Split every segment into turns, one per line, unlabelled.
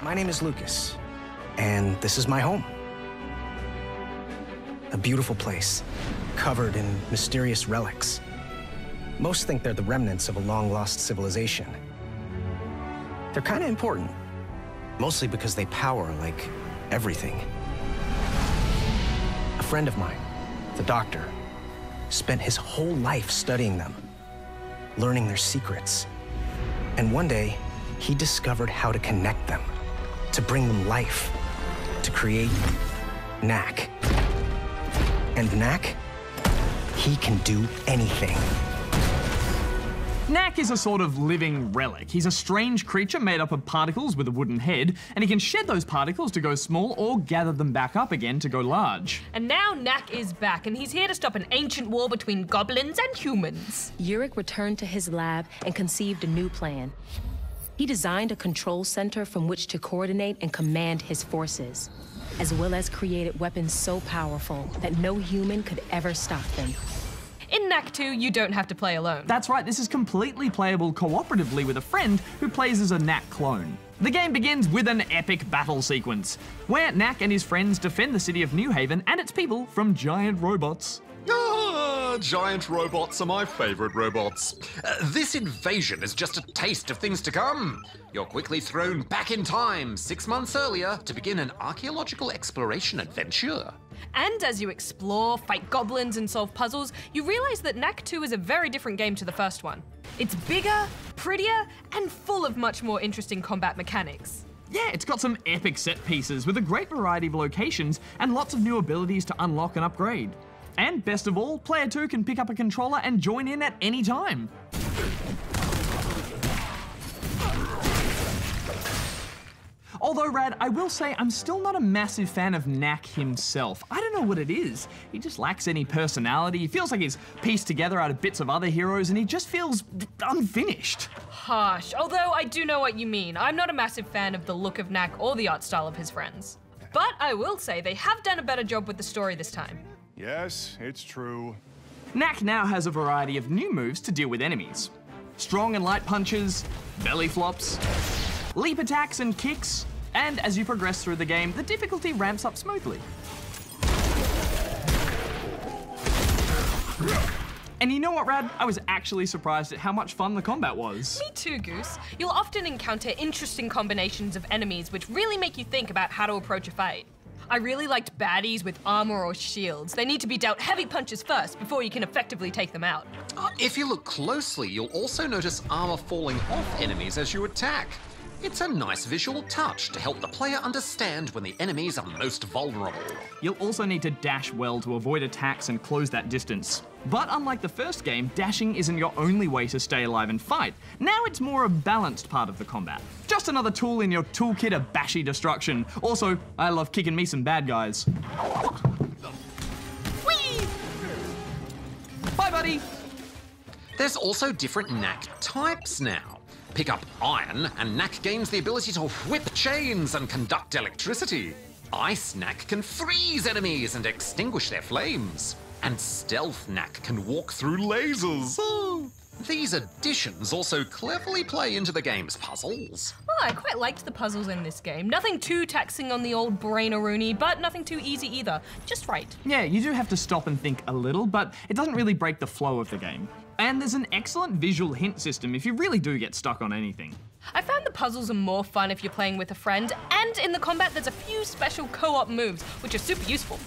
My name is Lucas, and this is my home. A beautiful place, covered in mysterious relics. Most think they're the remnants of a long-lost civilization. They're kind of important, mostly because they power, like, everything. A friend of mine, the doctor, spent his whole life studying them, learning their secrets. And one day, he discovered how to connect them, to bring them life, to create Knack. And Knack, he can do anything.
Knack is a sort of living relic. He's a strange creature made up of particles with a wooden head, and he can shed those particles to go small or gather them back up again to go large.
And now Knack is back, and he's here to stop an ancient war between goblins and humans.
Yurik returned to his lab and conceived a new plan. He designed a control center from which to coordinate and command his forces, as well as created weapons so powerful that no human could ever stop them.
In Knack 2, you don't have to play alone.
That's right, this is completely playable cooperatively with a friend who plays as a Knack clone. The game begins with an epic battle sequence, where Knack and his friends defend the city of New Haven and its people from giant robots.
Giant robots are my favorite robots. This invasion is just a taste of things to come. You're quickly thrown back in time 6 months earlier to begin an archaeological exploration adventure.
And as you explore, fight goblins and solve puzzles, you realize that Knack 2 is a very different game to the first one. It's bigger, prettier, and full of much more interesting combat mechanics.
Yeah, it's got some epic set pieces with a great variety of locations and lots of new abilities to unlock and upgrade. And best of all, player 2 can pick up a controller and join in at any time. Although, Rad, I will say I'm still not a massive fan of Knack himself. I don't know what it is. He just lacks any personality. He feels like he's pieced together out of bits of other heroes, and he just feels unfinished.
Harsh, although I do know what you mean. I'm not a massive fan of the look of Knack or the art style of his friends. But I will say they have done a better job with the story this time.
Yes, it's true.
Knack now has a variety of new moves to deal with enemies. Strong and light punches, belly flops, leap attacks and kicks, and as you progress through the game, the difficulty ramps up smoothly. And you know what, Rad? I was actually surprised at how much fun the combat was.
Me too, Goose. You'll often encounter interesting combinations of enemies which really make you think about how to approach a fight. I really liked baddies with armor or shields. They need to be dealt heavy punches first before you can effectively take them out.
If you look closely, you'll also notice armor falling off enemies as you attack. It's a nice visual touch to help the player understand when the enemies are most vulnerable.
You'll also need to dash well to avoid attacks and close that distance. But unlike the first game, dashing isn't your only way to stay alive and fight. Now it's more a balanced part of the combat. Just another tool in your toolkit of bashy destruction. Also, I love kicking me some bad guys. Whee! Bye, buddy!
There's also different Knack types now. Pick up iron, and Knack gains the ability to whip chains and conduct electricity. Ice Knack can freeze enemies and extinguish their flames. And Stealth Knack can walk through lasers. These additions also cleverly play into the game's puzzles.
Oh, I quite liked the puzzles in this game. Nothing too taxing on the old brain-a-rooney, but nothing too easy either. Just right.
Yeah, you do have to stop and think a little, but it doesn't really break the flow of the game. And there's an excellent visual hint system if you really do get stuck on anything.
I found the puzzles are more fun if you're playing with a friend, and in the combat there's a few special co-op moves, which are super useful.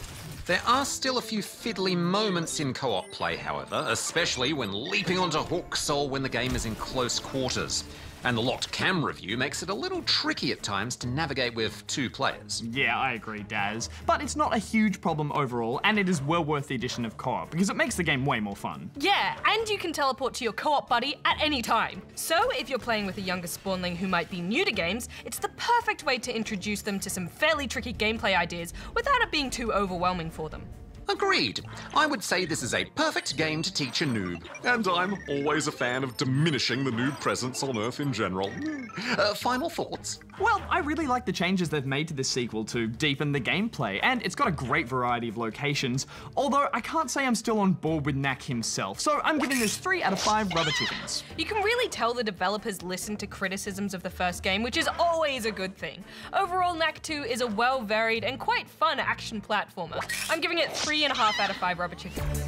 There are still a few fiddly moments in co-op play, however, especially when leaping onto hooks or when the game is in close quarters. And the locked camera view makes it a little tricky at times to navigate with 2 players.
Yeah, I agree, Daz. But it's not a huge problem overall, and it is well worth the addition of co-op, because it makes the game way more fun.
Yeah, and you can teleport to your co-op buddy at any time. So if you're playing with a younger spawnling who might be new to games, it's the perfect way to introduce them to some fairly tricky gameplay ideas without it being too overwhelming for them.
Agreed. I would say this is a perfect game to teach a noob. And I'm always a fan of diminishing the noob presence on Earth in general. Final thoughts?
Well, I really like the changes they've made to this sequel to deepen the gameplay, and it's got a great variety of locations, although I can't say I'm still on board with Knack himself, so I'm giving this 3 out of 5 rubber chickens.
You can really tell the developers listened to criticisms of the first game, which is always a good thing. Overall, Knack 2 is a well-varied and quite fun action platformer. I'm giving it 3.5 out of 5 rubber chickens.